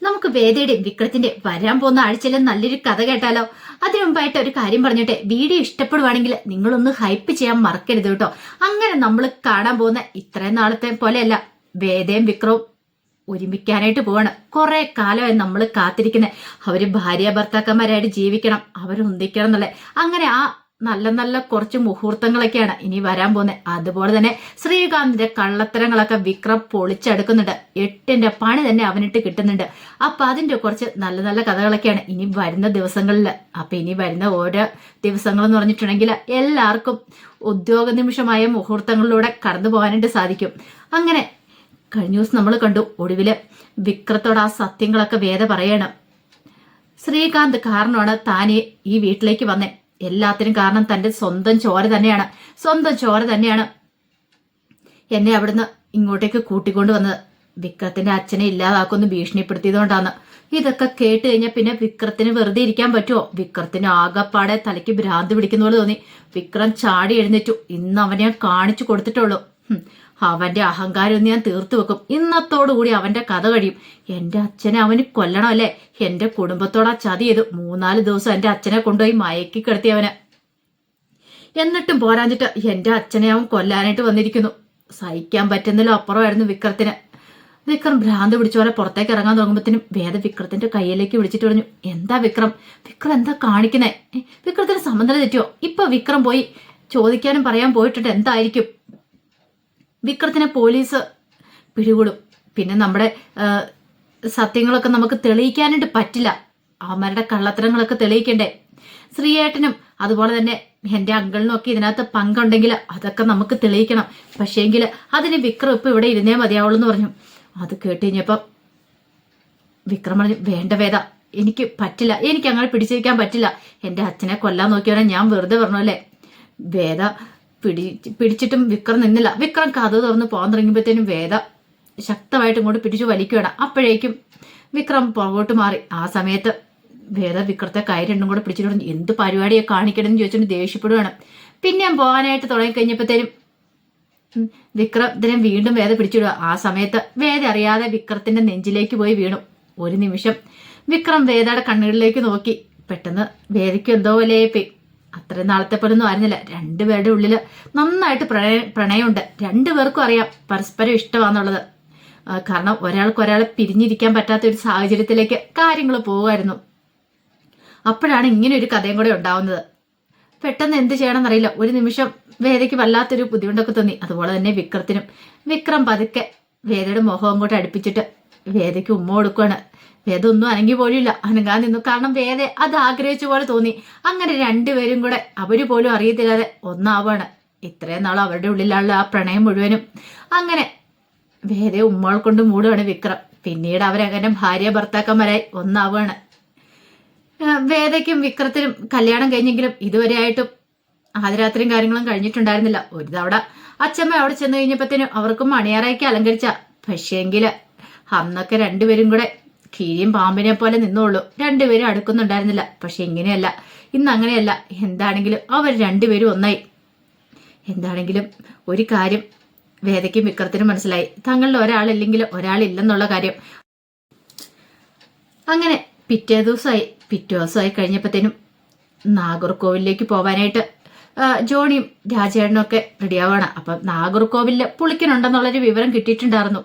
നമുക്ക് വേദയുടെയും വിക്രത്തിന്റെ വരാൻ പോകുന്ന ആഴ്ചയിലും നല്ലൊരു കഥ കേട്ടാലോ? അതിനു മുമ്പായിട്ട് ഒരു കാര്യം പറഞ്ഞിട്ടെ, വീഡിയോ ഇഷ്ടപ്പെടുവാണെങ്കിൽ നിങ്ങളൊന്ന് ഹൈപ്പ് ചെയ്യാൻ മറക്കരുത് കേട്ടോ. അങ്ങനെ നമ്മൾ കാണാൻ പോകുന്ന ഇത്രയും നാളത്തെ പോലെയല്ല, വേദയും വിക്രവും ഒരുമിക്കാനായിട്ട് പോവാണ്. കുറെ കാലമായി നമ്മൾ കാത്തിരിക്കുന്നത്. അവര് ഭാര്യ ഭർത്താക്കന്മാരായിട്ട് ജീവിക്കണം, അവരൊന്നിക്കണം എന്നുള്ളത്. അങ്ങനെ ആ നല്ല നല്ല കുറച്ച് മുഹൂർത്തങ്ങളൊക്കെയാണ് ഇനി വരാൻ പോകുന്നത്. അതുപോലെ തന്നെ ശ്രീകാന്തിന്റെ കള്ളത്തരങ്ങളൊക്കെ വിക്രം പൊളിച്ചെടുക്കുന്നുണ്ട്. 8ന്റെ പണി തന്നെ അവനിട്ട് കിട്ടുന്നുണ്ട്. അപ്പൊ അതിന്റെ കുറച്ച് നല്ല നല്ല കഥകളൊക്കെയാണ് ഇനി വരുന്ന ദിവസങ്ങളിൽ. അപ്പൊ ഇനി വരുന്ന ഓരോ ദിവസങ്ങൾ എന്ന് പറഞ്ഞിട്ടുണ്ടെങ്കിൽ എല്ലാവർക്കും ഉദ്യോഗ നിമിഷമായ മുഹൂർത്തങ്ങളിലൂടെ കടന്നു പോകാനായിട്ട് സാധിക്കും. അങ്ങനെ കഴിഞ്ഞ ദിവസം നമ്മൾ കണ്ടു, ഒടുവില് വിക്രത്തോട് ആ സത്യങ്ങളൊക്കെ വേദ പറയണം. ശ്രീകാന്ത് കാരണമാണ് താൻ ഈ വീട്ടിലേക്ക് വന്നേ. എല്ലാത്തിനും കാരണം തന്റെ സ്വന്തം ചോര തന്നെയാണ് എന്നെ അവിടുന്ന് ഇങ്ങോട്ടേക്ക് കൂട്ടിക്കൊണ്ട് വന്നത്. വിക്രത്തിന്റെ അച്ഛനെ ഇല്ലാതാക്കുമെന്ന് ഭീഷണിപ്പെടുത്തിയതുകൊണ്ടാണ്. ഇതൊക്കെ കേട്ട് കഴിഞ്ഞാൽ പിന്നെ വിക്രത്തിന് വെറുതെ ഇരിക്കാൻ പറ്റുമോ? വിക്രത്തിന് ആകപ്പാടെ തലയ്ക്ക് ഭ്രാന്ത് പിടിക്കുന്ന പോലെ തോന്നി. വിക്രം ചാടി എഴുന്നേറ്റു. ഇന്ന് അവനെ കാണിച്ചു കൊടുത്തിട്ടുള്ളൂ. അവന്റെ അഹങ്കാരം ഞാൻ തീർത്തു വെക്കും. ഇന്നത്തോടുകൂടി അവന്റെ കഥ കഴിയും. എന്റെ അച്ഛനെ അവന് കൊല്ലണം അല്ലേ? എന്റെ കുടുംബത്തോടാ ചതി ചെയ്തു. 3-4 ദിവസം എന്റെ അച്ഛനെ കൊണ്ടുപോയി മയക്കി കിടത്തി അവന്. എന്നിട്ടും പോരാഞ്ഞിട്ട് എന്റെ അച്ഛനെ അവൻ കൊല്ലാനായിട്ട് വന്നിരിക്കുന്നു. സഹിക്കാൻ പറ്റുന്നതിലും അപ്പുറമായിരുന്നു വിക്രത്തിന്. വിക്രം ഭ്രാന്ത് പിടിച്ച പോലെ പുറത്തേക്ക് ഇറങ്ങാൻ തുടങ്ങുമ്പോഴത്തേനും വേദ വിക്രത്തിന്റെ കയ്യിലേക്ക് വിളിച്ചിട്ട് പറഞ്ഞു, എന്താ വിക്രം എന്താ കാണിക്കുന്നേ? വിക്രത്തിന് സമനില തെറ്റിയോ? ഇപ്പൊ വിക്രം പോയി ചോദിക്കാനും പറയാൻ പോയിട്ടുണ്ട്. എന്തായിരിക്കും? വിക്രത്തിനെ പോലീസ് പിടികൂടും. പിന്നെ നമ്മുടെ സത്യങ്ങളൊക്കെ നമുക്ക് തെളിയിക്കാനായിട്ട് പറ്റില്ല. അവന്മാരുടെ കള്ളത്തരങ്ങളൊക്കെ തെളിയിക്കണ്ടേ? ശ്രീയേട്ടനും അതുപോലെ തന്നെ എന്റെ അങ്കിളിനും ഒക്കെ ഇതിനകത്ത് പങ്കുണ്ടെങ്കിൽ അതൊക്കെ നമുക്ക് തെളിയിക്കണം. പക്ഷേങ്കിൽ അതിന് വിക്രം ഇപ്പൊ ഇവിടെ ഇരുന്നേ മതിയാവുള്ളൂ എന്ന് പറഞ്ഞു. അത് കേട്ട് കഴിഞ്ഞപ്പം വിക്രം പറഞ്ഞു, വേണ്ട വേദ, എനിക്ക് പറ്റില്ല, എനിക്ക് അങ്ങനെ പിടിച്ചിരിക്കാൻ പറ്റില്ല. എന്റെ അച്ഛനെ കൊല്ലാൻ നോക്കിയവനെ ഞാൻ വെറുതെ പറഞ്ഞല്ലേ. വേദ പിടിച്ചിട്ടും വിക്രം നിന്നില്ല. വിക്രം കഥ തുറന്ന് പോകാൻ തുടങ്ങിയപ്പോഴത്തേനും വേദ ശക്തമായിട്ട് ഇങ്ങോട്ട് പിടിച്ചു വലിക്കുകയാണ്. അപ്പോഴേക്കും വിക്രം പുറകോട്ട് മാറി. ആ സമയത്ത് വേദ വിക്രത്തെ കൈ രണ്ടും കൂടെ പിടിച്ചിട്ട് പറഞ്ഞു, എന്ത് പരിപാടിയെ കാണിക്കണമെന്ന് ചോദിച്ചിട്ട് ദേഷ്യപ്പെടുകയാണ്. പിന്നെ പോകാനായിട്ട് തുടങ്ങിക്കഴിഞ്ഞപ്പോഴത്തേനും വിക്രം ഇതിനെ വീണ്ടും വേദ പിടിച്ചിടുക. ആ സമയത്ത് വേദ അറിയാതെ വിക്രത്തിന്റെ നെഞ്ചിലേക്ക് പോയി വീണു. ഒരു നിമിഷം വിക്രം വേദയുടെ കണ്ണുകളിലേക്ക് നോക്കി. പെട്ടെന്ന് വേദയ്ക്ക് എന്തോ പോലെ അത്രയും നാളത്തെ പോലൊന്നും ആയിരുന്നില്ല. രണ്ടുപേരുടെ ഉള്ളില് നന്നായിട്ട് പ്രണയമുണ്ട്. രണ്ടുപേർക്കും അറിയാം പരസ്പരം ഇഷ്ടമാണെന്നുള്ളത്. കാരണം ഒരാളെ പിരിഞ്ഞിരിക്കാൻ പറ്റാത്ത ഒരു സാഹചര്യത്തിലേക്ക് കാര്യങ്ങൾ പോകുമായിരുന്നു. അപ്പോഴാണ് ഇങ്ങനെ ഒരു കഥയും കൂടെ ഉണ്ടാവുന്നത്. പെട്ടെന്ന് എന്ത് ചെയ്യണമെന്നറിയില്ല. ഒരു നിമിഷം വേദയ്ക്ക് വല്ലാത്തൊരു ബുദ്ധിമുട്ടൊക്കെ തോന്നി. അതുപോലെ തന്നെ വിക്രത്തിനും. വിക്രം പതുക്കെ വേദയുടെ മുഖം അങ്ങോട്ട് അടുപ്പിച്ചിട്ട് വേദയ്ക്ക് ഉമ്മ കൊടുക്കുകയാണ്. വേദ ഒന്നും അനങ്ങി പോലുമില്ല, അനങ്ങാൻ നിന്നു. കാരണം വേദ അത് ആഗ്രഹിച്ച പോലെ തോന്നി. അങ്ങനെ രണ്ടുപേരും കൂടെ അവര് പോലും അറിയത്തില്ലാതെ ഒന്നാവാണ്. ഇത്രയും നാൾ അവരുടെ ഉള്ളിലുള്ള ആ പ്രണയം മുഴുവനും അങ്ങനെ വേദയെ ഉമ്മകൾ കൊണ്ട് മൂടുകയാണ് വിക്രം. പിന്നീട് അവരങ്ങനെ ഭാര്യ ഭർത്താക്കന്മാരായി ഒന്നാവാണ്. വേദയ്ക്കും വിക്രത്തിനും കല്യാണം കഴിഞ്ഞെങ്കിലും ഇതുവരെയായിട്ടും ആദ്യരാത്രിയും കാര്യങ്ങളും കഴിഞ്ഞിട്ടുണ്ടായിരുന്നില്ല. ഒരു തവണ അച്ഛമ്മ അവിടെ ചെന്ന് കഴിഞ്ഞപ്പോഴത്തേനും അവർക്കും മണിയാറയ്ക്ക് അലങ്കരിച്ച. പക്ഷേങ്കില് അന്നൊക്കെ രണ്ടുപേരും കൂടെ കീരിയും പാമ്പിനെ പോലെ നിന്നോളൂ. രണ്ടുപേരും അടുക്കുന്നുണ്ടായിരുന്നില്ല. പക്ഷെ ഇങ്ങനെയല്ല, ഇന്ന് അങ്ങനെയല്ല. എന്താണെങ്കിലും അവർ രണ്ടുപേരും ഒന്നായി. എന്താണെങ്കിലും ഒരു കാര്യം വേദയ്ക്കും വിക്രത്തിനും മനസ്സിലായി, തങ്ങളിൽ ഒരാളില്ലെങ്കിൽ ഒരാളില്ലെന്നുള്ള കാര്യം. അങ്ങനെ പിറ്റേ ദിവസമായി കഴിഞ്ഞപ്പോഴത്തേനും നാഗർകോവിലേക്ക് പോവാനായിട്ട് ജോണിയും രാജേട്ടനും ഒക്കെ റെഡിയാവാണ്. അപ്പൊ നാഗർകോവിലില് പുളിക്കനുണ്ടെന്നുള്ളൊരു വിവരം കിട്ടിയിട്ടുണ്ടായിരുന്നു.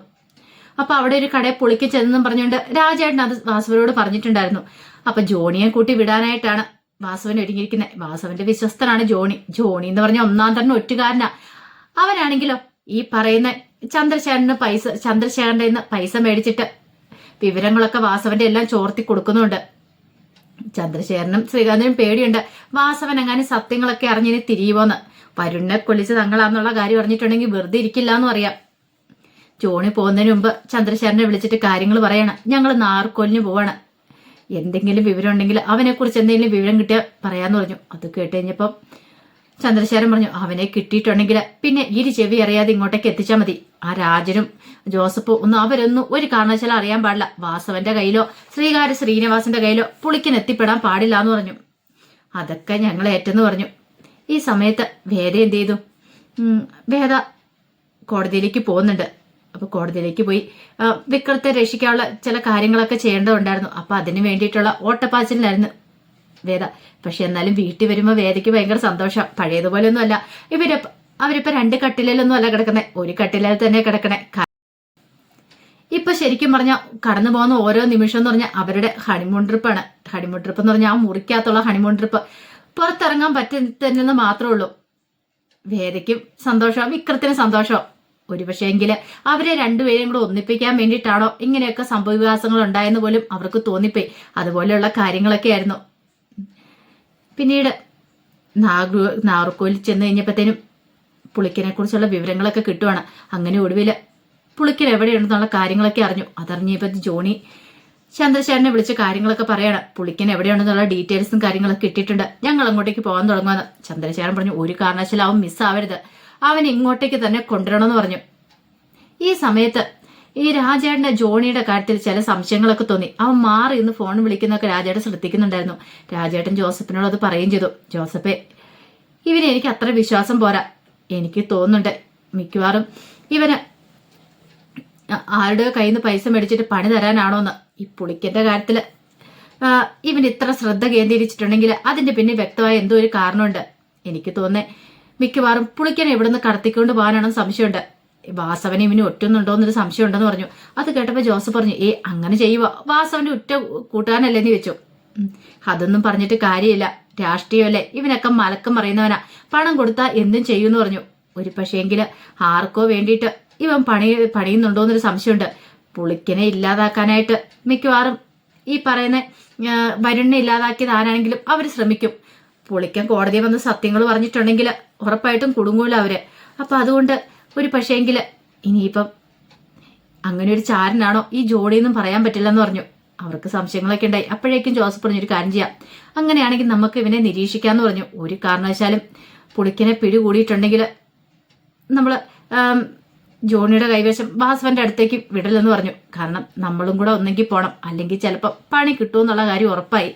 അപ്പൊ അവിടെ ഒരു കടയിൽ പുളിക്ക് ചെന്നെന്നും പറഞ്ഞുകൊണ്ട് രാജേട്ടൻ അത് വാസവനോട് പറഞ്ഞിട്ടുണ്ടായിരുന്നു. അപ്പൊ ജോണിയെ കൂട്ടി വിടാനായിട്ടാണ് വാസവൻ ഒരുങ്ങിയിരിക്കുന്നത്. വാസവന്റെ വിശ്വസ്തനാണ് ജോണി. ജോണി എന്ന് പറഞ്ഞ ഒന്നാം തന്നെ ഒറ്റുകാരനാ. അവനാണെങ്കിലോ ഈ പറയുന്ന ചന്ദ്രശേഖരന്റെ പൈസ മേടിച്ചിട്ട് വിവരങ്ങളൊക്കെ വാസവന്റെ എല്ലാം ചോർത്തി കൊടുക്കുന്നുണ്ട്. ചന്ദ്രശേഖരനും ശ്രീകാന്തിനും പേടിയുണ്ട്, വാസവൻ എങ്ങാനും സത്യങ്ങളൊക്കെ അറിഞ്ഞിനി തിരിയുമോന്ന്. വരുണിനെ കൊല്ലിച്ച് തങ്ങളാന്നുള്ള കാര്യം അറിഞ്ഞിട്ടുണ്ടെങ്കിൽ വെറുതെ ഇരിക്കില്ല എന്നും അറിയാം. ജോണി പോകുന്നതിന് മുമ്പ് ചന്ദ്രശേഖരനെ വിളിച്ചിട്ട് കാര്യങ്ങൾ പറയണം. ഞങ്ങൾ നാർക്കൊലിഞ്ഞു പോവാണ്. എന്തെങ്കിലും വിവരം ഉണ്ടെങ്കിൽ അവനെക്കുറിച്ച് എന്തെങ്കിലും വിവരം കിട്ടിയാൽ പറയാന്ന് പറഞ്ഞു. അത് കേട്ട് കഴിഞ്ഞപ്പം ചന്ദ്രശേഖരൻ പറഞ്ഞു, അവനെ കിട്ടിയിട്ടുണ്ടെങ്കിൽ പിന്നെ ഇരു ചെവി അറിയാതെ ഇങ്ങോട്ടേക്ക് എത്തിച്ചാൽ മതി. ആ രാജനും ജോസഫും ഒന്നും അവരൊന്നും ഒരു കാരണവശാലും അറിയാൻ പാടില്ല. വാസവന്റെ കയ്യിലോ ശ്രീനിവാസന്റെ കയ്യിലോ പുളിക്കിന് എത്തിപ്പെടാൻ പാടില്ല എന്ന് പറഞ്ഞു. അതൊക്കെ ഞങ്ങൾ ഏറ്റെന്ന് പറഞ്ഞു. ഈ സമയത്ത് വേദ എന്ത് ചെയ്തു? വേദ കോടതിയിലേക്ക് പോകുന്നുണ്ട്. അപ്പൊ കോടതിയിലേക്ക് പോയി വിക്രത്തെ രക്ഷിക്കാനുള്ള ചില കാര്യങ്ങളൊക്കെ ചെയ്യേണ്ടതുണ്ടായിരുന്നു. അപ്പൊ അതിന് വേണ്ടിയിട്ടുള്ള ഓട്ടപ്പാച്ചിലായിരുന്നു വേദ. പക്ഷെ എന്നാലും വീട്ടിൽ വരുമ്പോൾ വേദയ്ക്ക് ഭയങ്കര സന്തോഷം. പഴയതുപോലെയൊന്നും അല്ല. അവരിപ്പോ 2 കട്ടിലൊന്നും അല്ല കിടക്കുന്നത്, ഒരു കട്ടിലിൽ തന്നെ കിടക്കണേ. ഇപ്പൊ ശരിക്കും പറഞ്ഞാൽ കടന്നു പോകുന്ന ഓരോ നിമിഷം എന്ന് പറഞ്ഞാൽ അവരുടെ ഹണിമൂൺ ട്രിപ്പാണ്. ഹണിമൂൺ ട്രിപ്പ് എന്ന് പറഞ്ഞാൽ ആ മുറിക്കകത്തുള്ള ഹണിമൂൺ ട്രിപ്പ്. പുറത്തിറങ്ങാൻ പറ്റുന്നെന്ന് മാത്രമേ ഉള്ളൂ. വേദയ്ക്കും സന്തോഷം, വിക്രത്തിന് സന്തോഷം. ഒരു പക്ഷേ എങ്കില് അവരെ രണ്ടുപേരെയും കൂടെ ഒന്നിപ്പിക്കാൻ വേണ്ടിയിട്ടാണോ ഇങ്ങനെയൊക്കെ സംഭവവികാസങ്ങൾ ഉണ്ടായെന്ന് പോലും അവർക്ക് തോന്നിപ്പോയി. അതുപോലെയുള്ള കാര്യങ്ങളൊക്കെ ആയിരുന്നു. പിന്നീട് നാഗർകോവിൽ ചെന്ന് കഴിഞ്ഞപ്പോഴത്തേനും പുളിക്കനെ കുറിച്ചുള്ള വിവരങ്ങളൊക്കെ കിട്ടുവാണ്. അങ്ങനെ ഒടുവില് പുളിക്കൻ എവിടെയുണ്ടെന്നുള്ള കാര്യങ്ങളൊക്കെ അറിഞ്ഞു. അതറിഞ്ഞപ്പോ ജോണി ചന്ദ്രശേഖരനെ വിളിച്ച് കാര്യങ്ങളൊക്കെ പറയാണ്. പുളിക്കൻ എവിടെയുണ്ടെന്നുള്ള ഡീറ്റെയിൽസും കാര്യങ്ങളൊക്കെ ഇട്ടിട്ടുണ്ട്, ഞങ്ങൾ അങ്ങോട്ടേക്ക് പോകാൻ തുടങ്ങുമെന്ന്. ചന്ദ്രശേഖരൻ പറഞ്ഞു, ഒരു കാരണവശാലും അവൻ മിസ്സാവരുത്, അവൻ ഇങ്ങോട്ടേക്ക് തന്നെ കൊണ്ടുവരണമെന്ന് പറഞ്ഞു. ഈ സമയത്ത് ഈ രാജേട്ടന്റെ ജോണിയുടെ കാര്യത്തിൽ ചില സംശയങ്ങളൊക്കെ തോന്നി. അവൻ മാറി ഇന്ന് ഫോൺ വിളിക്കുന്നൊക്കെ രാജേട്ടൻ ശ്രദ്ധിക്കുന്നുണ്ടായിരുന്നു. രാജേട്ടൻ ജോസഫിനോട് അത് പറയുകയും ചെയ്തു. ജോസഫെ, ഇവന് എനിക്ക് അത്ര വിശ്വാസം പോരാ. എനിക്ക് തോന്നുന്നുണ്ട് മിക്കവാറും ഇവന് ആരുടെ കയ്യിൽ നിന്ന് പൈസ മേടിച്ചിട്ട് പണി തരാനാണോന്ന്. ഈ പുളിക്കന്റെ കാര്യത്തില് ഇവൻ ഇത്ര ശ്രദ്ധ കേന്ദ്രീകരിച്ചിട്ടുണ്ടെങ്കിൽ അതിന്റെ പിന്നെ വ്യക്തമായ എന്തോ ഒരു കാരണമുണ്ട്. എനിക്ക് തോന്നേ മിക്കവാറും പുളിക്കനെ ഇവിടുന്ന് കടത്തിക്കൊണ്ട് പോകാനാണെന്ന് സംശയമുണ്ട്. വാസവനെ ഇവന് ഒറ്റുന്നുണ്ടോന്നൊരു സംശയം ഉണ്ടെന്ന് പറഞ്ഞു. അത് കേട്ടപ്പോ ജോസഫ് പറഞ്ഞു, അങ്ങനെ ചെയ്യുക, വാസവന്റെ ഉറ്റ കൂട്ടുകാരനല്ലേ നീ വെച്ചു. അതൊന്നും പറഞ്ഞിട്ട് കാര്യമില്ല, രാഷ്ട്രീയമല്ലേ, ഇവനൊക്കെ മലക്കം പറയുന്നവനാ, പണം കൊടുത്താൽ എന്തും ചെയ്യുമെന്ന് പറഞ്ഞു. ഒരു പക്ഷേങ്കില് ആർക്കോ വേണ്ടിയിട്ട് ഇവൻ പണിയുന്നുണ്ടോന്നൊരു സംശയമുണ്ട്. പുളിക്കനെ ഇല്ലാതാക്കാനായിട്ട് മിക്കവാറും ഈ പറയുന്ന വരുണിനെ ഇല്ലാതാക്കിയത് ആരാണെങ്കിലും അവർ ശ്രമിക്കും. പുളിക്കൻ കോടതിയെ വന്ന് സത്യങ്ങൾ പറഞ്ഞിട്ടുണ്ടെങ്കിൽ ഉറപ്പായിട്ടും കുടുങ്ങൂല അവര്. അപ്പൊ അതുകൊണ്ട് ഒരു പക്ഷേങ്കില് ഇനിയിപ്പം അങ്ങനെ ഒരു ചാരനാണോ ഈ ജോഡിയൊന്നും പറയാൻ പറ്റില്ലെന്ന് പറഞ്ഞു. അവർക്ക് സംശയങ്ങളൊക്കെ ഉണ്ടായി. അപ്പോഴേക്കും ജോസഫ് പറഞ്ഞൊരു കാര്യം ചെയ്യാം, അങ്ങനെയാണെങ്കിൽ നമുക്ക് ഇവനെ നിരീക്ഷിക്കാന്ന് പറഞ്ഞു. ഒരു കാരണവശാലും പുളിക്കനെ പിടികൂടിയിട്ടുണ്ടെങ്കിൽ നമ്മള് ജോണിയുടെ കൈവശം വാസവന്റെ അടുത്തേക്ക് വിടലെന്ന് പറഞ്ഞു. കാരണം നമ്മളും കൂടെ ഒന്നെങ്കിൽ പോണം, അല്ലെങ്കിൽ ചിലപ്പോൾ പണി കിട്ടുമെന്നുള്ള കാര്യം ഉറപ്പായി.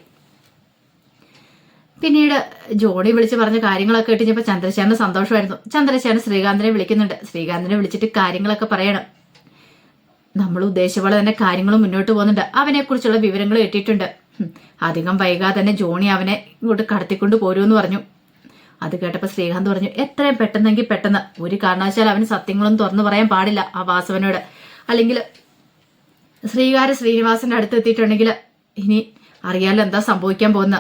പിന്നീട് ജോണി വിളിച്ച് പറഞ്ഞ കാര്യങ്ങളൊക്കെ കേട്ടിഞ്ഞപ്പോൾ ചന്ദ്രശേഖരന് സന്തോഷമായിരുന്നു. ചന്ദ്രശേഖരൻ ശ്രീകാന്തിനെ വിളിക്കുന്നുണ്ട്. ശ്രീകാന്തിനെ വിളിച്ചിട്ട് കാര്യങ്ങളൊക്കെ പറയണം. നമ്മൾ ഉദ്ദേശിച്ച പോലെ തന്നെ കാര്യങ്ങൾ മുന്നോട്ട് പോകുന്നുണ്ട്. അവനെക്കുറിച്ചുള്ള വിവരങ്ങൾ കിട്ടിയിട്ടുണ്ട്. അധികം വൈകാതെ തന്നെ ജോണി അവനെ ഇങ്ങോട്ട് കടത്തിക്കൊണ്ട് പോരുമെന്ന് പറഞ്ഞു. അത് കേട്ടപ്പോൾ ശ്രീകാന്ത് പറഞ്ഞു, എത്രയും പെട്ടെന്നെങ്കിൽ പെട്ടെന്ന്. ഒരു കാരണവശാൽ അവന് സത്യങ്ങളൊന്നും തുറന്നു പറയാൻ പാടില്ല ആ വാസവനോട്. അല്ലെങ്കിൽ ശ്രീനിവാസന്റെ അടുത്ത് എത്തിയിട്ടുണ്ടെങ്കിൽ ഇനി അറിയാലോ എന്താ സംഭവിക്കാൻ പോകുന്ന.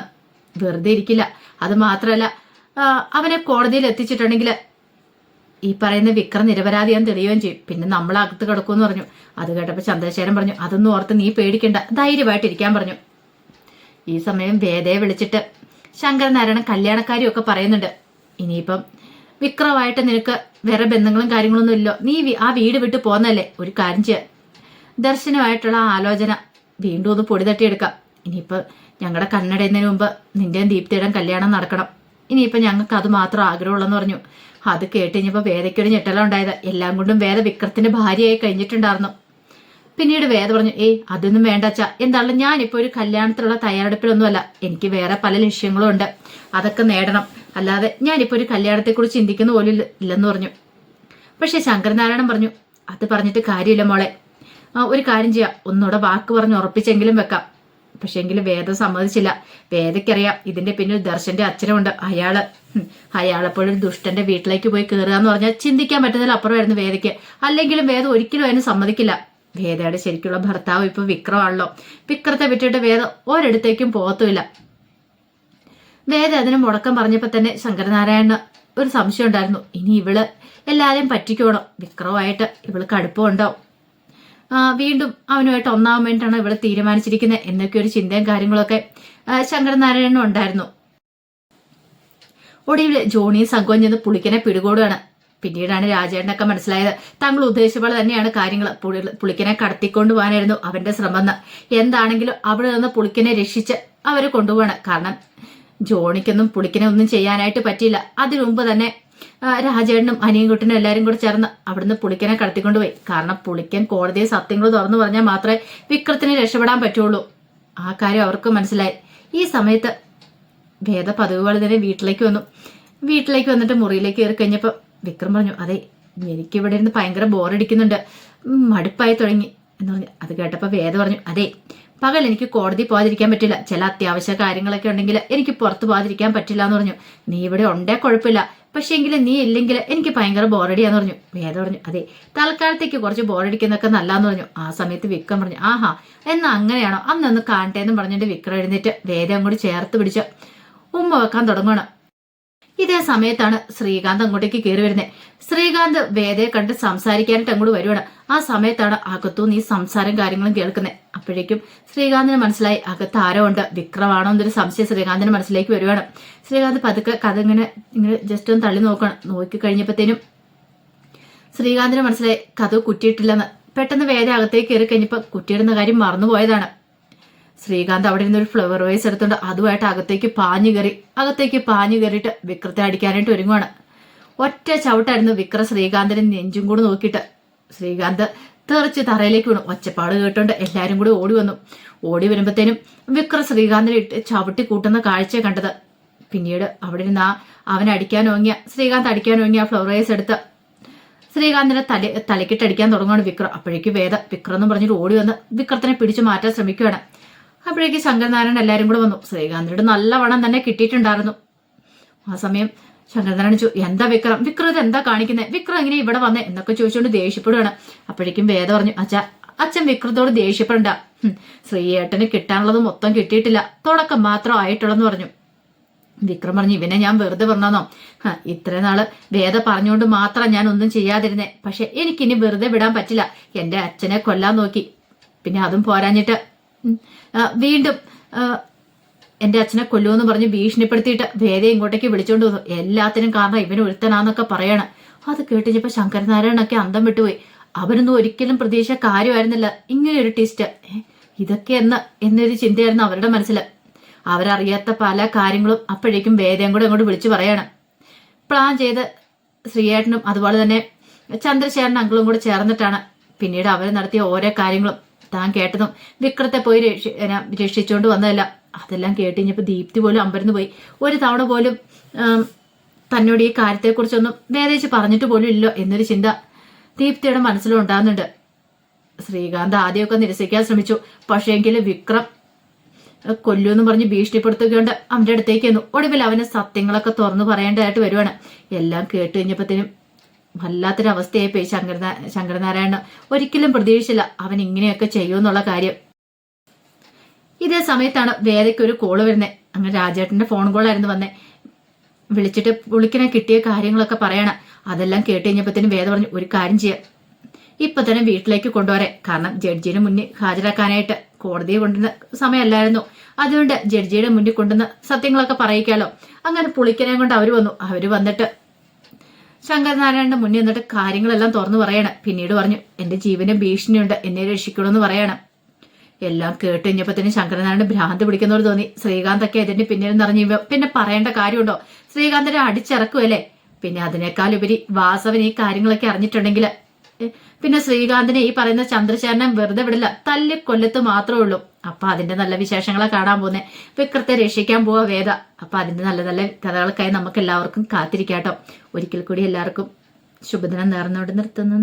വെറുതെ ഇരിക്കില്ല. അത് മാത്രമല്ല, അവനെ കോടതിയിൽ എത്തിച്ചിട്ടുണ്ടെങ്കിൽ ഈ പറയുന്ന വിക്രം നിരപരാധിയാന്ന് തെളിയുകയും ചെയ്യും. പിന്നെ നമ്മൾ അകത്ത് കിടക്കുമെന്ന് പറഞ്ഞു. അത് കേട്ടപ്പോൾ ചന്ദ്രശേഖരൻ പറഞ്ഞു, അതൊന്നും ഓർത്ത് നീ പേടിക്കണ്ട, ധൈര്യമായിട്ടിരിക്കാൻ പറഞ്ഞു. ഈ സമയം വേദയെ വിളിച്ചിട്ട് ശങ്കരനാരായണൻ കല്യാണക്കാരും ഒക്കെ പറയുന്നുണ്ട്, ഇനിയിപ്പം വിക്രമായിട്ട് നിനക്ക് വേറെ ബന്ധങ്ങളും കാര്യങ്ങളൊന്നും ഇല്ലോ, നീ ആ വീട് വിട്ട് പോന്നല്ലേ, ഒരു കാര്യം ചെയ്യാം, ദർശനമായിട്ടുള്ള ആലോചന വീണ്ടും ഒന്ന് പൊടി തട്ടിയെടുക്കാം. ഇനിയിപ്പോൾ ഞങ്ങളുടെ കണ്ണടയുന്നതിന് മുമ്പ് നിന്റെയും ദീപ്തിയുടെയും കല്യാണം നടക്കണം. ഇനിയിപ്പോൾ ഞങ്ങൾക്ക് അത് മാത്രം ആഗ്രഹമുള്ളെന്ന് പറഞ്ഞു. അത് കേട്ട് കഴിഞ്ഞപ്പോൾ വേദയ്ക്കൊരു ഞെട്ടലുണ്ടായത്. എല്ലാം കൊണ്ടും വേദ വിക്രത്തിന്റെ ഭാര്യയായി കഴിഞ്ഞിട്ടുണ്ടായിരുന്നു. പിന്നീട് വേദ പറഞ്ഞു, അതൊന്നും വേണ്ടച്ചാ, എന്തായാലും ഞാനിപ്പോൾ ഒരു കല്യാണത്തിലുള്ള തയ്യാറെടുപ്പിലൊന്നുമല്ല, എനിക്ക് വേറെ പല ലക്ഷ്യങ്ങളും ഉണ്ട്, അതൊക്കെ നേടണം, അല്ലാതെ ഞാനിപ്പോൾ ഒരു കല്യാണത്തെക്കുറിച്ച് ചിന്തിക്കുന്ന പോലും ഇല്ലെന്ന് പറഞ്ഞു. പക്ഷെ ശങ്കരനാരായണൻ പറഞ്ഞു, അത് പറഞ്ഞിട്ട് കാര്യമില്ല മോളെ, ഒരു കാര്യം ചെയ്യാം, ഒന്നുകൂടെ വാക്ക് പറഞ്ഞ് ഉറപ്പിച്ചെങ്കിലും വെക്കാം. പക്ഷെ എങ്കിലും വേദ സമ്മതിച്ചില്ല. വേദയ്ക്കറിയാം ഇതിന്റെ പിന്നിൽ ദർശന്റെ അച്ഛനുണ്ട്. അയാളെപ്പോഴൊരു ദുഷ്ടന്റെ വീട്ടിലേക്ക് പോയി കയറുക എന്ന് പറഞ്ഞാൽ ചിന്തിക്കാൻ പറ്റുന്നതിൽ അപ്പുറമായിരുന്നു വേദയ്ക്ക്. അല്ലെങ്കിലും വേദ ഒരിക്കലും അതിന് സമ്മതിക്കില്ല. വേദയുടെ ശരിക്കുള്ള ഭർത്താവ് ഇപ്പൊ വിക്രമാണല്ലോ. വിക്രത്തെ വിട്ടിട്ട് വേദ ഒരിടത്തേക്കും പോകത്തുമില്ല. വേദ അതിന് മുടക്കം പറഞ്ഞപ്പോ തന്നെ ശങ്കരനാരായണന് ഒരു സംശയം ഉണ്ടായിരുന്നു, ഇനി ഇവള് എല്ലാരെയും പറ്റിക്കോണം, വിക്രമായിട്ട് ഇവൾക്ക് അടുപ്പമുണ്ടോ, വീണ്ടും അവനുമായിട്ട് ഒന്നാവാൻ വേണ്ടിയിട്ടാണ് ഇവള് തീരുമാനിച്ചിരിക്കുന്നത് എന്നൊക്കെ ഒരു ചിന്തയും കാര്യങ്ങളൊക്കെ ശങ്കരനാരായണനും ഉണ്ടായിരുന്നു. ഒടുവിൽ ജോണിയും സംഘവും ചെന്ന് പുളിക്കനെ പിടികൂടുകയാണ്. പിന്നീടാണ് രാജേട്ടനൊക്കെ മനസ്സിലായത് തങ്ങൾ ഉദ്ദേശിച്ച പോലെ തന്നെയാണ് കാര്യങ്ങൾ. പുളിക്കനെ കടത്തിക്കൊണ്ടു പോകാനായിരുന്നു അവന്റെ ശ്രമം. എന്താണെങ്കിലും അവിടെ നിന്ന് പുളിക്കനെ രക്ഷിച്ച് അവരെ കൊണ്ടുപോവാണ്. കാരണം ജോണിക്കൊന്നും പുളിക്കനെ ഒന്നും ചെയ്യാനായിട്ട് പറ്റിയില്ല. അതിനു മുമ്പ് തന്നെ രാജേട്ടനും അനിയൻകുട്ടനും എല്ലാരും കൂടെ ചേർന്ന് അവിടുന്ന് പുളിക്കനെ കടത്തിക്കൊണ്ടുപോയി. കാരണം പുളിക്കൻ കോടതിയെ സത്യങ്ങൾ തുറന്നു പറഞ്ഞാൽ മാത്രമേ വിക്രത്തിന് രക്ഷപ്പെടാൻ പറ്റുള്ളൂ. ആ കാര്യം അവർക്ക് മനസ്സിലായി. ഈ സമയത്ത് വേദ പതിവ് പോലെ തന്നെ വീട്ടിലേക്ക് വന്നു. വീട്ടിലേക്ക് വന്നിട്ട് മുറിയിലേക്ക് കയറി കഴിഞ്ഞപ്പോൾ വിക്രം പറഞ്ഞു, അതെ എനിക്കിവിടെ ഇരുന്ന് ഭയങ്കര ബോറടിക്കുന്നുണ്ട്, മടുപ്പായി തുടങ്ങി എന്ന് പറഞ്ഞു. അത് കേട്ടപ്പോൾ വേദ പറഞ്ഞു, അതെ, പകൽ എനിക്ക് കോടതി പോകാതിരിക്കാൻ പറ്റില്ല, ചില അത്യാവശ്യ കാര്യങ്ങളൊക്കെ ഉണ്ടെങ്കിൽ എനിക്ക് പുറത്ത് പോകാതിരിക്കാൻ പറ്റില്ല എന്ന് പറഞ്ഞു. നീ ഇവിടെ ഉണ്ടേ കുഴപ്പമില്ല, പക്ഷേ എങ്കിലും നീ ഇല്ലെങ്കിൽ എനിക്ക് ഭയങ്കര ബോറടിയാന്ന് പറഞ്ഞു. വേദ പറഞ്ഞു, അതെ, തൽക്കാലത്തേക്ക് കുറച്ച് ബോറടിക്കുന്നൊക്കെ നല്ലാന്ന് പറഞ്ഞു. ആ സമയത്ത് വിക്രം പറഞ്ഞു, ആഹാ, എന്നാ അങ്ങനെയാണോ, അന്നൊന്ന് കാണട്ടെ എന്ന് പറഞ്ഞിട്ട് വിക്രം എഴുന്നേറ്റ് വേദ അങ്ങോട്ട് ചേർത്ത് പിടിച്ച് ഉമ്മ വെക്കാൻ തുടങ്ങുകയാണ്. ഇതേ സമയത്താണ് ശ്രീകാന്ത് അങ്ങോട്ടേക്ക് കയറി വരുന്നത്. ശ്രീകാന്ത് വേദയെ കണ്ട് സംസാരിക്കാനായിട്ട് അങ്ങോട്ട് വരുവാണ്. ആ സമയത്താണ് അകത്തുനിന്ന് ഈ സംസാരം കാര്യങ്ങളും കേൾക്കുന്നത്. അപ്പോഴേക്കും ശ്രീകാന്തിന് മനസ്സിലായി അകത്ത് ആരോ ഉണ്ട്, വിക്രമാണോ എന്നൊരു സംശയം ശ്രീകാന്തിന് മനസ്സിലേക്ക് വരുവാണ്. ശ്രീകാന്ത് പതുക്കെ കഥ ഇങ്ങനെ ജസ്റ്റ് ഒന്ന് തള്ളി നോക്കി കഴിഞ്ഞപ്പോഴത്തേനും ശ്രീകാന്തിന് മനസ്സിലായി കഥ കുറ്റിയിട്ടില്ലെന്ന്. പെട്ടെന്ന് വേദ അകത്തേക്ക് കയറി കഴിഞ്ഞപ്പോൾ കുറ്റിയിടുന്ന കാര്യം മറന്നുപോയതാണ്. ശ്രീകാന്ത് അവിടെ ഇരുന്നൊരു ഫ്ലവർ വേസ് എടുത്തുകൊണ്ട് അതുമായിട്ട് അകത്തേക്ക് പാഞ്ഞു കയറിയിട്ട് വിക്രത്തെ അടിക്കാനായിട്ട് ഒരുങ്ങുവാണ്. ഒറ്റ ചവിട്ടായിരുന്നു വിക്രം ശ്രീകാന്തിനെ നെഞ്ചും കൂടെ നോക്കിയിട്ട്. ശ്രീകാന്ത് തെറിച്ച് തറയിലേക്ക് വീണു. ഒച്ചപ്പാട് കേട്ടോണ്ട് എല്ലാരും കൂടി ഓടി വന്നു. ഓടി വരുമ്പോഴത്തേനും വിക്രം ശ്രീകാന്തിനെ ഇട്ട് ചവിട്ടി കൂട്ടുന്ന കാഴ്ച കണ്ടത്. പിന്നീട് അവിടെ നിന്ന് ശ്രീകാന്ത് അടിക്കാൻ ഓങ്ങിയ ഫ്ലവർ വേസ് എടുത്ത് ശ്രീകാന്തിനെ തലക്കിട്ട് അടിക്കാൻ തുടങ്ങുകയാണ് വിക്രം. അപ്പോഴേക്കും വേദ വിക്രം എന്ന് പറഞ്ഞിട്ട് ഓടി വന്ന് വിക്രത്തിനെ പിടിച്ചു മാറ്റാൻ ശ്രമിക്കുകയാണ്. അപ്പോഴേക്ക് ശങ്കരനാരായണൻ എല്ലാവരും കൂടെ വന്നു. ശ്രീകാന്തിനോട് നല്ല വണ്ണം തന്നെ കിട്ടിയിട്ടുണ്ടായിരുന്നു. ആ സമയം ശങ്കരനാരായണൻ ചോദിച്ചു, എന്താ വിക്രം ഇത് എന്താ കാണിക്കുന്നത്, വിക്രം ഇങ്ങനെ ഇവിടെ വന്നേ എന്നൊക്കെ ചോദിച്ചുകൊണ്ട് ദേഷ്യപ്പെടുകയാണ്. അപ്പോഴേക്കും വേദ പറഞ്ഞു, അച്ഛൻ വിക്രത്തോട് ദേഷ്യപ്പെടണ്ട, ശ്രീയേട്ടന് കിട്ടാനുള്ളത് മൊത്തം കിട്ടിയിട്ടില്ല, തുടക്കം മാത്രം ആയിട്ടുള്ളെന്ന് പറഞ്ഞു. വിക്രം പറഞ്ഞു, ഇവനെ ഞാൻ വെറുതെ പറഞ്ഞോ, ഇത്ര നാള് വേദ പറഞ്ഞുകൊണ്ട് മാത്രം ഞാൻ ഒന്നും ചെയ്യാതിരുന്നേ, പക്ഷെ എനിക്കിനി വെറുതെ വിടാൻ പറ്റില്ല. എന്റെ അച്ഛനെ കൊല്ലാൻ നോക്കി, പിന്നെ അതും പോരാഞ്ഞിട്ട് വീണ്ടും എന്റെ അച്ഛനെ കൊല്ലുമെന്ന് പറഞ്ഞ് ഭീഷണിപ്പെടുത്തിയിട്ട് വേദയെ ഇങ്ങോട്ടേക്ക് വിളിച്ചോണ്ട് വന്നു. എല്ലാത്തിനും കാരണം ഇവന് ഒരുത്തനാന്നൊക്കെ പറയാണ്. അത് കേട്ടിച്ചപ്പോ ശങ്കരനാരായണനൊക്കെ അന്തം വിട്ടുപോയി. അവരൊന്നും ഒരിക്കലും പ്രതീക്ഷ കാര്യമായിരുന്നില്ല ഇങ്ങനെ ഒരു ട്വിസ്റ്റ്. ഇതൊക്കെ എന്നൊരു ചിന്തയായിരുന്നു അവരുടെ മനസ്സിൽ. അവരറിയാത്ത പല കാര്യങ്ങളും അപ്പോഴേക്കും വേദയും കൂടെ അങ്ങോട്ട് വിളിച്ചു പറയാണ്. പ്ലാൻ ചെയ്ത് ശ്രീയേട്ടനും അതുപോലെ തന്നെ ചന്ദ്രശേഖരൻ അങ്കിളും കൂടെ ചേർന്നിട്ടാണ് പിന്നീട് അവർ നടത്തിയ ഓരോ കാര്യങ്ങളും താൻ കേട്ടതും വിക്രത്തെ പോയി രക്ഷിച്ചുകൊണ്ട് വന്നതല്ല. അതെല്ലാം കേട്ടുകഴിഞ്ഞപ്പോൾ ദീപ്തി പോലും അമ്പരന്ന് പോയി. ഒരു തവണ പോലും തന്നോട് ഈ കാര്യത്തെക്കുറിച്ചൊന്നും വേദയിച്ച് പറഞ്ഞിട്ട് പോലും ഇല്ലോ എന്നൊരു ചിന്ത ദീപ്തിയുടെ മനസ്സിലും ഉണ്ടാകുന്നുണ്ട്. ശ്രീകാന്ത് ആദ്യമൊക്കെ നിരസിക്കാൻ ശ്രമിച്ചു. പക്ഷേ എങ്കിലും വിക്രം കൊല്ലൂന്ന് പറഞ്ഞ് ഭീഷണിപ്പെടുത്തുകയുണ്ട് അവന്റെ അടുത്തേക്ക് വന്നു. ഒടുവിൽ അവന് സത്യങ്ങളൊക്കെ തുറന്നു പറയേണ്ടതായിട്ട് വരുവാണ്. എല്ലാം കേട്ട് കഴിഞ്ഞപ്പോഴത്തേനും വല്ലാത്തൊരവസ്ഥയായി പോയി ശങ്കരനാരായണൻ. ഒരിക്കലും പ്രതീക്ഷിച്ചില്ല അവൻ ഇങ്ങനെയൊക്കെ ചെയ്യുമെന്നുള്ള കാര്യം. ഇതേ സമയത്താണ് വേദയ്ക്ക് ഒരു കോള് വരുന്നത്. അങ്ങനെ രാജേട്ടന്റെ ഫോൺ കോളായിരുന്നു വന്നേ. വിളിക്കണ കിട്ടിയ കാര്യങ്ങളൊക്കെ പറയണം. അതെല്ലാം കേട്ട് കഴിഞ്ഞപ്പോഴത്തേനും വേദ പറഞ്ഞു, ഒരു കാര്യം ചെയ്യാം, ഇപ്പൊ തന്നെ വീട്ടിലേക്ക് കൊണ്ടുവരാൻ, കാരണം ജഡ്ജിയുടെ മുന്നിൽ ഹാജരാക്കാനായിട്ട് കോടതിയെ കൊണ്ടുവന്ന സമയമല്ലായിരുന്നു. അതുകൊണ്ട് ജഡ്ജിയുടെ മുന്നിൽ കൊണ്ടുവന്ന് സത്യങ്ങളൊക്കെ പറയിക്കാലോ. അങ്ങനെ പുളിക്കനെ കൊണ്ട് അവര് വന്നിട്ട് ശങ്കരനാരായണന്റെ മുന്നിൽ നിന്നിട്ട് കാര്യങ്ങളെല്ലാം തുറന്നു പറയണം. പിന്നീട് പറഞ്ഞു, എന്റെ ജീവന് ഭീഷണിയുണ്ട്, എന്നെ രക്ഷിക്കണമെന്ന് പറയണം. എല്ലാം കേട്ട് കഴിഞ്ഞപ്പോഴത്തേനും ശങ്കരനാരായണൻ ഭ്രാന്ത് പിടിക്കുന്നവർ തോന്നി. ശ്രീകാന്തൊക്കെ ഇതിന്റെ പിന്നിൽ നിറഞ്ഞു. പിന്നെ പറയേണ്ട കാര്യമുണ്ടോ, ശ്രീകാന്തിനെ അടിച്ചിറക്കുമല്ലേ. പിന്നെ അതിനേക്കാൾ ഉപരി വാസവൻ ഈ കാര്യങ്ങളൊക്കെ അറിഞ്ഞിട്ടുണ്ടെങ്കിൽ പിന്നെ ശ്രീകാന്തിനെ ഈ പറയുന്ന ചന്ദ്രശേഖരനെ വെറുതെ വിടില്ല, തല്ലിക്കൊല്ലത്ത് മാത്രമേ ഉള്ളൂ. അപ്പൊ അതിന്റെ നല്ല വിശേഷങ്ങളെ കാണാൻ പോകുന്നേ. വിക്രത്തെ രക്ഷിക്കാൻ പോവാ വേദ. അപ്പൊ അതിന്റെ നല്ല നല്ല കഥകൾക്കായി നമുക്ക് എല്ലാവർക്കും കാത്തിരിക്കാട്ടോ. ഒരിക്കൽ കൂടി എല്ലാവർക്കും ശുഭദിനം നേർന്നുകൊണ്ട് നിർത്തുന്നു.